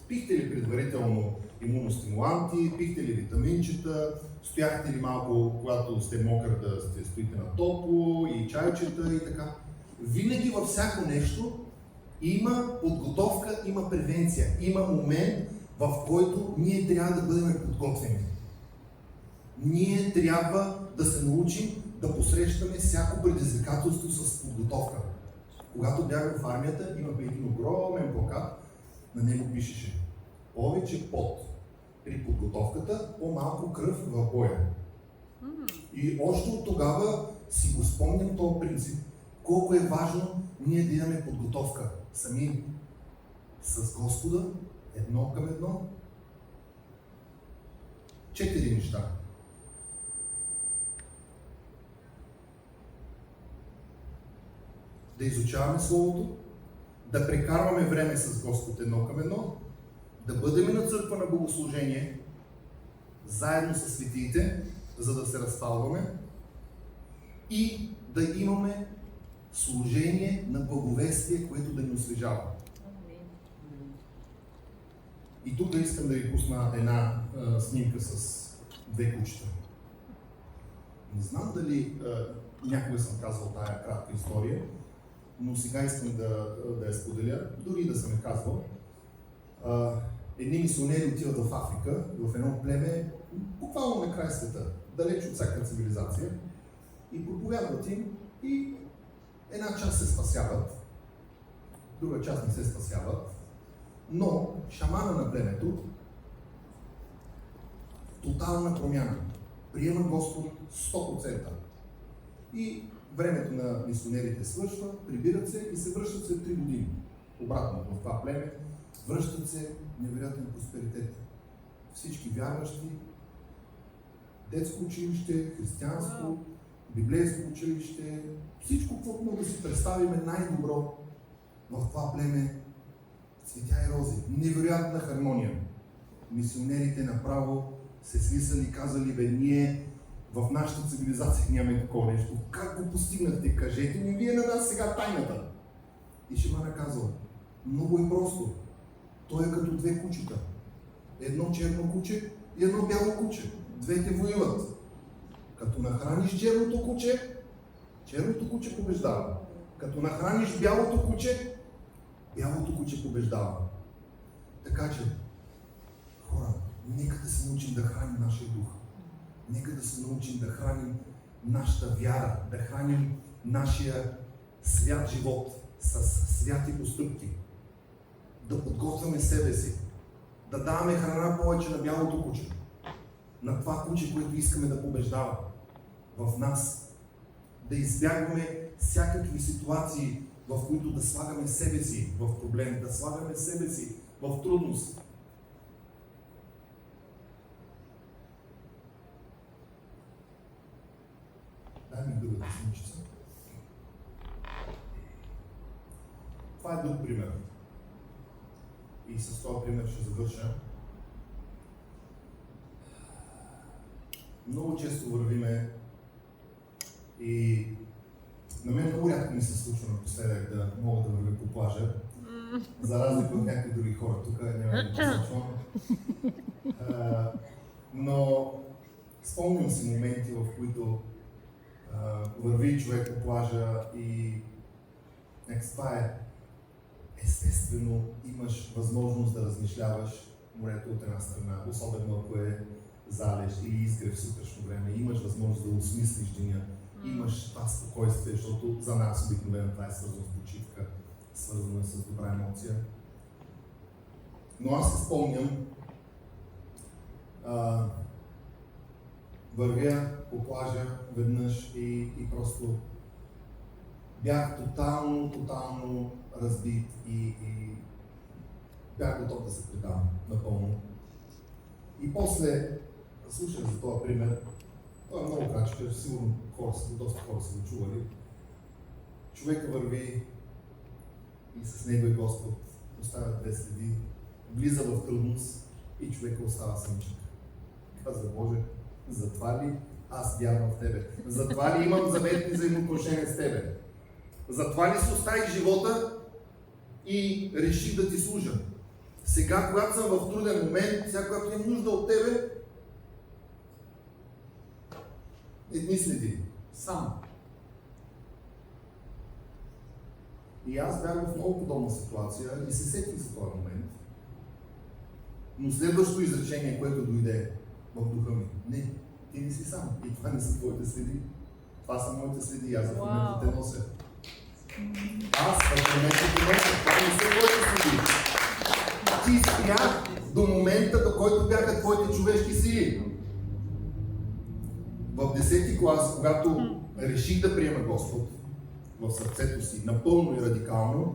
Пихте ли предварително имуностимуланти, пихте ли витаминчета, стояхте ли малко, когато сте мокър, да стоите на топло, и чайчета и така? Винаги във всяко нещо има подготовка, има превенция, има момент, в който ние трябва да бъдем подготвени. Ние трябва да се научим да посрещаме всяко предизвикателство с подготовка. Когато бях в армията, имахме един огромен плакат, на него пишеше: повече пот при подготовката, по-малко кръв в боя. И още от тогава си го спомням този принцип. Колко е важно ние да имаме подготовка сами с Господа, едно към едно. 4 неща. Да изучаваме Словото, да прекарваме време с Господ едно към едно, да бъдем на църква на богослужение, заедно с светиите, за да се разпалваме, и да имаме служение на благовестие, което да ни освежава. И тук искам да ви пусна една снимка с 2 кучета. Не знам дали някога съм казвал тая кратка история, но сега искам да я споделя, дори да съм я казвал. Едни мисионери отиват в Африка, в едно племе, буквално на край света, далеч от всяка цивилизация, и проповядват им, и една част се спасяват, друга част не се спасяват, но шамана на племето, тотална промяна, приема Господ 100%. И времето на мисионерите свършва, прибират се и се връщат след 3 години. обратно в това племе, връщат се невероятен просперитет. Всички вярващи, детско училище, християнско, библейско училище, всичко, което мога да си представим е най-добро в това племе, цветя и рози. Невероятна хармония. Мисионерите направо се слисали и казали, бе, ние в нашата цивилизация нямаме такова нещо. Как го постигнахте? Кажете ми вие на нас сега тайната. И ще ме наказва. Много е просто. Той е като две кучета. Едно черно куче и едно бяло куче. Двете воюват. Като нахраниш черното куче побеждава. Като нахраниш бялото куче побеждава. Така че, хора, нека да се научим да храним нашия дух. Нека да се научим да храним нашата вяра, да храним нашия свят живот с святи постъпки. Да подготвяме себе си. Да даваме храна повече на бялото куче. На това куче, което искаме да побеждава в нас. Да избягваме всякакви ситуации, в които да слагаме себе си в проблем, да слагаме себе си в трудност. Дай ми другата снимчица. Това е друг пример. И с този пример ще завърша. Много често вървиме и на мен много рядко ми се случва напоследък да мога да вървя по плажа, за разлика от някои други хора. Тук няма да посочвам. Но спомням си моменти, в които върви човек по плажа и това е естествено, имаш възможност да размишляваш морето от една страна, особено ако е залеж или изгрев сутрешно време, имаш възможност да осмислиш деня, имаш това спокойствие, защото за нас обикновено това е свързано с почивка, свързано с добра емоция. Но аз се спомням, вървя по плажа веднъж и просто бях тотално разбит и бях готов да се предам напълно. И после слушах за този пример. Той е много кратичък, сигурно доста хора са го чували. Човека върви и с него и Господ оставят две следи, влиза в трудност и човека остава самичък. Казва, Боже, затова ли аз вярвам в Тебе? Затова ли имам заветни взаимоотношения с Тебе? Затова ли си оставих живота и реших да Ти служа? Сега, когато съм в труден момент, сега, когато имам нужда от Тебе, едни следи. Сам. И аз бях в много подобна ситуация и се сетих за този момент. Но следващото изречение, което дойде в духа ми, не, ти не си сам. И това не са твоите следи. Това са моите следи. Аз в момента те нося. Аз в момента те нося. Това не са твоите следи. Ти спря до момента, до който бяха твоите човешки сили. В 10-ти клас, когато реших да приема Господ в сърцето си, напълно и радикално,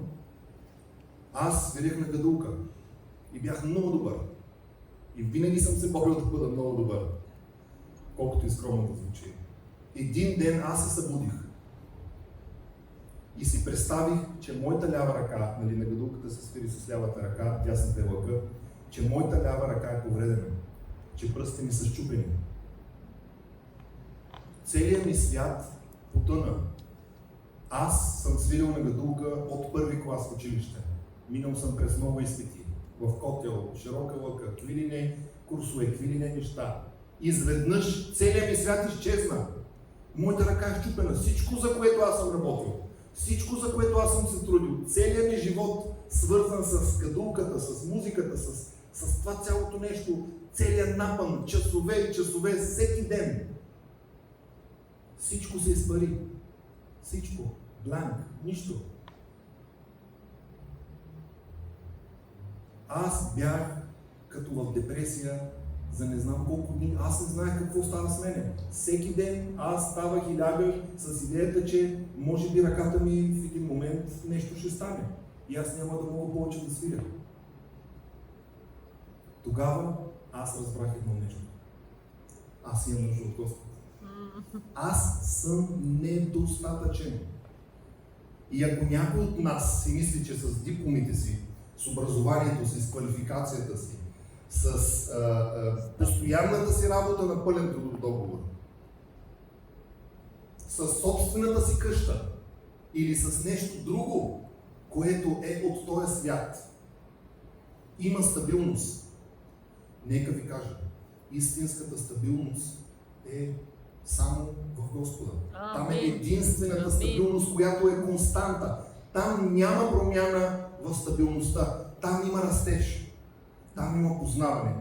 аз свирих на гадулка и бях много добър. И винаги съм се борил да бъда много добър, колкото и скромно да звучи. Един ден аз се събудих и си представих, че моята лява ръка, нали, на гадулката се свири с лявата ръка, дясната е лъка, че моята лява ръка е повредена, че пръстите ми са счупени. Целият ми свят потъна. Аз съм свирил на гадулка от първи клас в училище. Минал съм през много изпити. В котел, широка лъка, какви ли не курсове, какви ли не неща. Изведнъж целият ми свят изчезна. Моята ръка е счупена. Всичко, за което аз съм работил, всичко, за което аз съм се трудил, целият ми живот, свързан с гадулката, с музиката, с това цялото нещо, целият напън, часове и часове, всеки ден. Всичко се изпари. Всичко. Бланк. Нищо. Аз бях като в депресия за не знам колко дни. Аз не знаех какво става с мене. Всеки ден аз ставах и лягах с идеята, че може би ръката ми в един момент нещо ще стане. и аз няма да мога повече да свиря. Тогава аз разбрах едно нещо. Аз имам нужда от Господ. Аз съм недостатъчен. И ако някой от нас си мисли, че с дипломите си, с образованието си, с квалификацията си, с постоянната си работа на пълен трудов договор, с собствената си къща или с нещо друго, което е от този свят, има стабилност. Нека ви кажа, истинската стабилност е само в Господа. Там е единствената стабилност, която е константа. Там няма промяна в стабилността. Там има растеж. Там има познаване.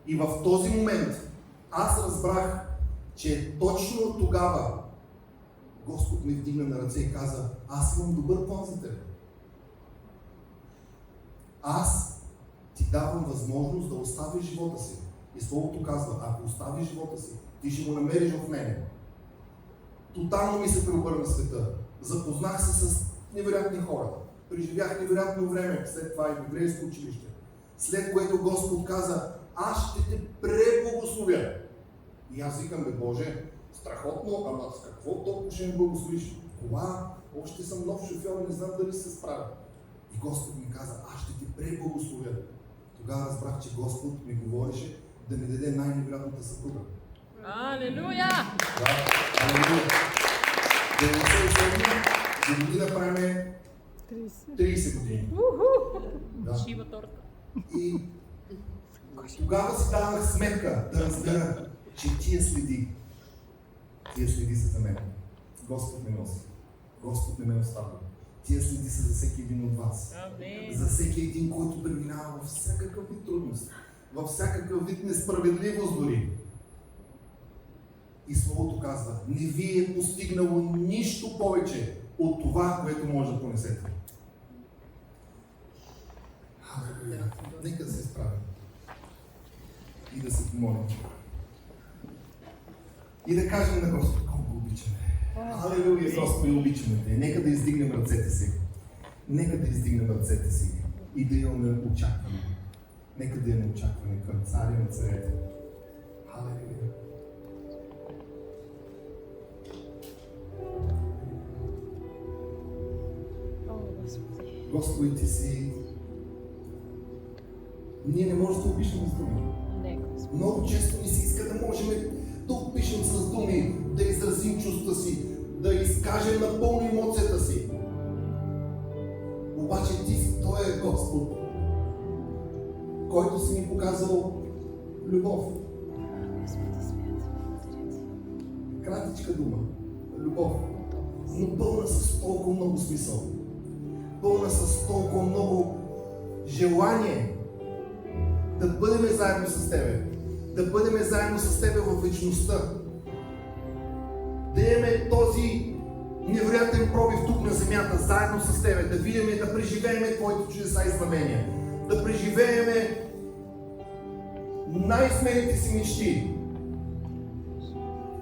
И в този момент аз разбрах, че точно тогава Господ ми вдигна на ръце и каза: аз имам добър план за теб. Аз ти давам възможност да оставиш живота си. И Словото казва: ако оставиш живота си, ти ще го намериш в мене. Тотално ми се преобърна света. Запознах се с невероятни хора. Преживях невероятно време след това и в еврейско училище. След което Господ каза: аз ще те преблагословя. И аз викам: бе Боже, страхотно, ама с какво толкова ще ме благословиш? Кола, още съм нов шофьор, не знам дали се справя. И Господ ми каза: аз ще те преблагословя. Тогава разбрах, че Господ ми говореше да ми даде най-невероятната съпруга. Алелуя! Да, алелуя! 97 до година правим 30 години. Да. Шива торта. И тогава си давах сметка да разбера, че тия следи са за мен. Господ ме носи. Господ не ме оставя. Тия следи са за всеки един от вас. Амин. За всеки един, който преминава във всякакъв вид трудност, във всякакъв вид несправедливост дори. И Словото казва: не ви е постигнало нищо повече от това, което може да понесете. Халелуя! Нека да се справим и да се помолим. И да кажем на Господ: колко го обичаме. Халелуя, Господи, обичаме Те. Нека да издигнем ръцете си. Нека да издигнем ръцете си и да имаме очакване. Нека да имаме очакване към Царя на царете. Халелуя. Господи, Ти си... Ние не можем да опишем с думи. Много често ни се иска да можем да опишем с думи, да изразим чувства си, да изкажем напълно емоцията си. Обаче Ти, Той е Господ, който си ни показал любов. Кратичка дума. Любов. Но пълна с толкова много смисъл. Пълна с толкова много желание да бъдем заедно с Тебе. Да бъдем заедно с Тебе в вечността. Да имаме този невероятен пробив тук на земята, заедно с Тебе. Да видим, да преживеем Твоите чудеса и знамения. Да преживеем най-смелите си мечти.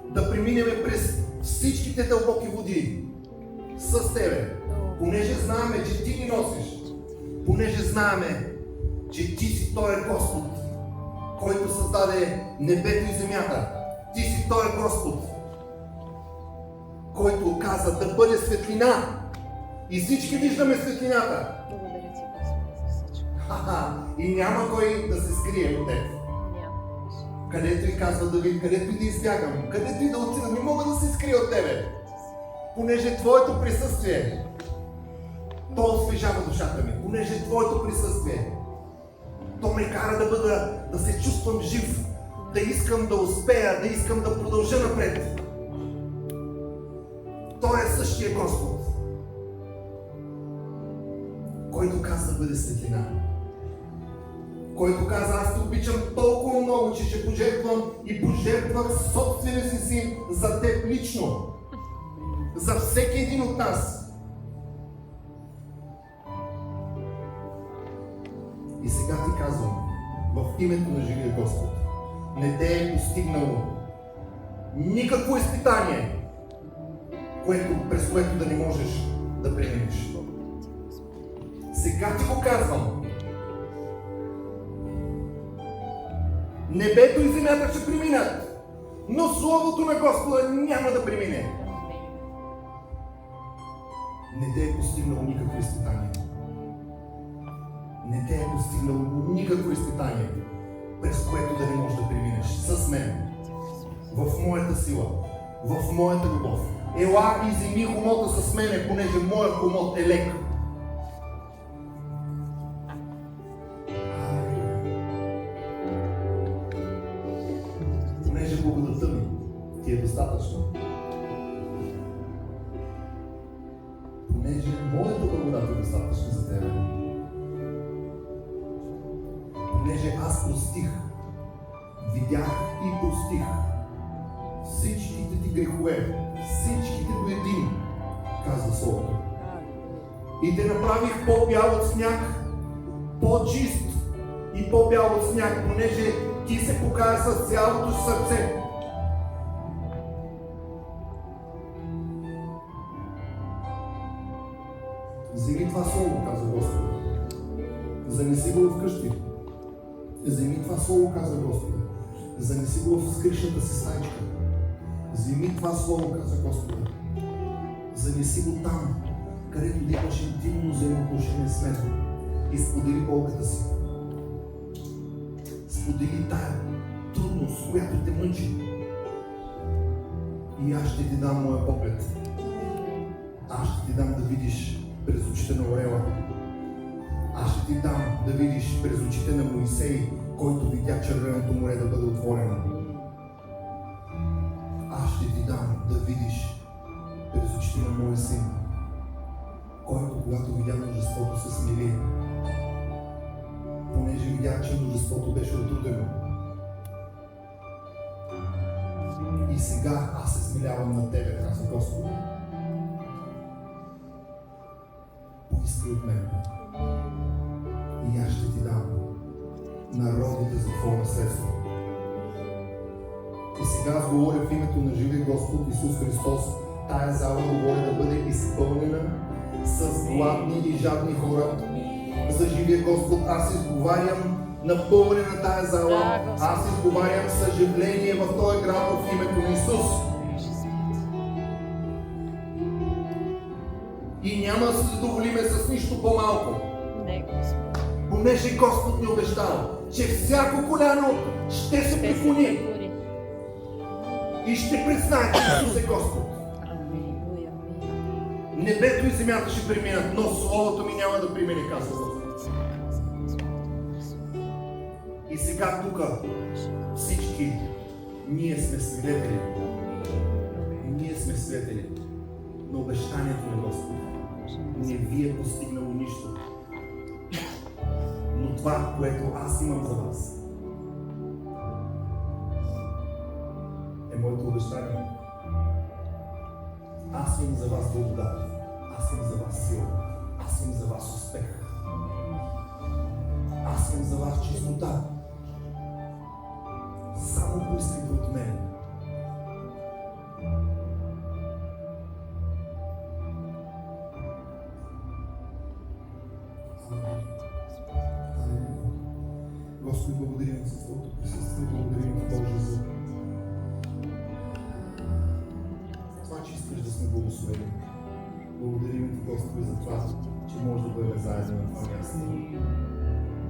Да преминем през всичките дълбоки води с Тебе. Понеже знаеме, че Ти ни носиш. Понеже знаеме, че Ти си Той е Господ, който създаде небето и земята. Ти си Той е Господ, който каза да бъде светлина. И всички виждаме светлината. Благодаря Ти, Господи, за всичко. И няма кой да се скрие от Теб. Където и казва Давид, където и да избягам, където и да отида, не мога да се скрия от Тебе. Понеже Твоето присъствие, то освежава душата ми. Понеже Твоето присъствие, то ме кара да се чувствам жив, да искам да успея, да искам да продължа напред. Той е същия Господ, който каза да бъде светлина. Който каза: аз те обичам толкова много, че ще пожертвам и пожертвах собствения си син за теб лично. За всеки един от нас. И сега ти казвам, в името на живия Господ, не те е постигнало никакво изпитание, през което да не можеш да преминеш. Сега ти го казвам. Небето и земята ще преминат, но Словото на Господа няма да премине. Не те е постигнало никакво изпитание. Не те е постигнало никакво изпитание, през което да не можеш да преминеш с мен. В моята сила, в моята любов. Ела и вземи хомота с мене, понеже моят хомот е лек. Понеже благодата ми ти е достатъчно. Понеже моята благодат е достатъчна за тебе. Понеже аз простих, видях и простих всичките ти грехове, всичките до един, казва Словото. И те направих по-бял от сняг, по-чист и по-бял от сняг, понеже ти се покая с цялото сърце. Вземи това слово, казва Господа. Занеси го вкъщи. Вземи това слово, казва Господа. Занеси го в скришната си стайчка. Вземи това слово, казва Господа. Занеси го там, където да имаш интимно взаимоотношение с мен. И сподели болката си. Сподели тая трудност, която те мъчи. И аз ще ти дам моя поглед. Аз ще ти дам да видиш през очите на орела. Аз ще ти дам да видиш през очите на Моисей, който видя Червеното море да бъде отворено. Аз ще ти дам да видиш през очите на моя син, който когато видя множеството се смили, понеже видя, че множеството беше отрудено. И сега аз се смилявам на тебе, казва Господа. Поискай от мен. И аз ще ти дам народите за твое наследство. И сега аз говоря в името на живия Господ Исус Христос. Тая зала говоря да бъде изпълнена с гладни и жадни хора. За живия Господ аз изговарям напълване на тая зала. Аз изговарям съжаление в този град в името на Исус. И няма да се задоволиме с нищо по-малко. Понеже Господ ни обещава, че всяко коляно ще се преклони и ще признае, че Исус е Господ. Небето и земята ще преминат, но Словото ми няма да премине, казва Господ. И сега тук всички ние сме свидетели. Ние сме свидетели на обещанието на Господ. Не ви е постигнало нищо. Но това, което аз имам за вас, е моето обещание. Аз имам за вас благодат. Аз имам за вас сила. Аз имам за вас успех. Аз имам за вас чистота. Само поискайте от мен. Господи, благодарим за Твоето присъствие, благодарим Ти, Боже, за това, че искаш да сме благословени. Благодарим Ти, Господи, за това, че може да бъдем заедно на това място.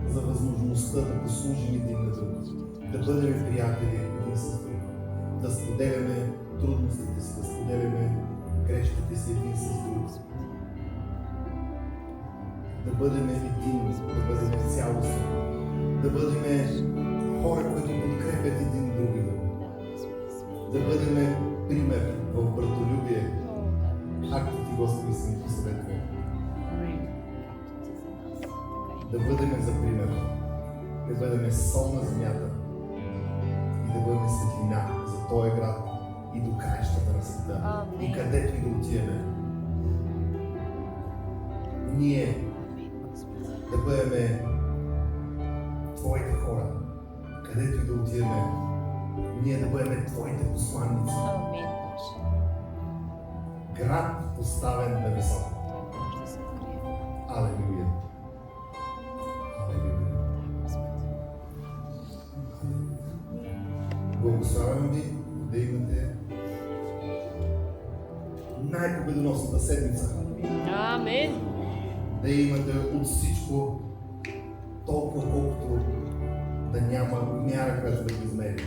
За възможността да послужим един на друг, да бъдем приятели един с друг, да споделяме трудностите си, да споделяме грешките си един с друг. Да бъдем един, да бъдем цялостни, да бъдем хора, които подкрепят един други. Да бъдем пример в братолюбие, както Ти, Господи, си ни посъветва. Да бъдем за пример, да бъдем сол на земята и да бъдем светлина за този град и до краищата на света. И където и да отидем. Ние да бъдем Твоите хора, където и да отидем, ние да бъдем Твоите посланници. Град поставен на високо. Алелуя! Благославям ви да имате най-победоносната седмица. Amen. Да имате от всичко толкова, колкото да няма мяра, която да ги измери.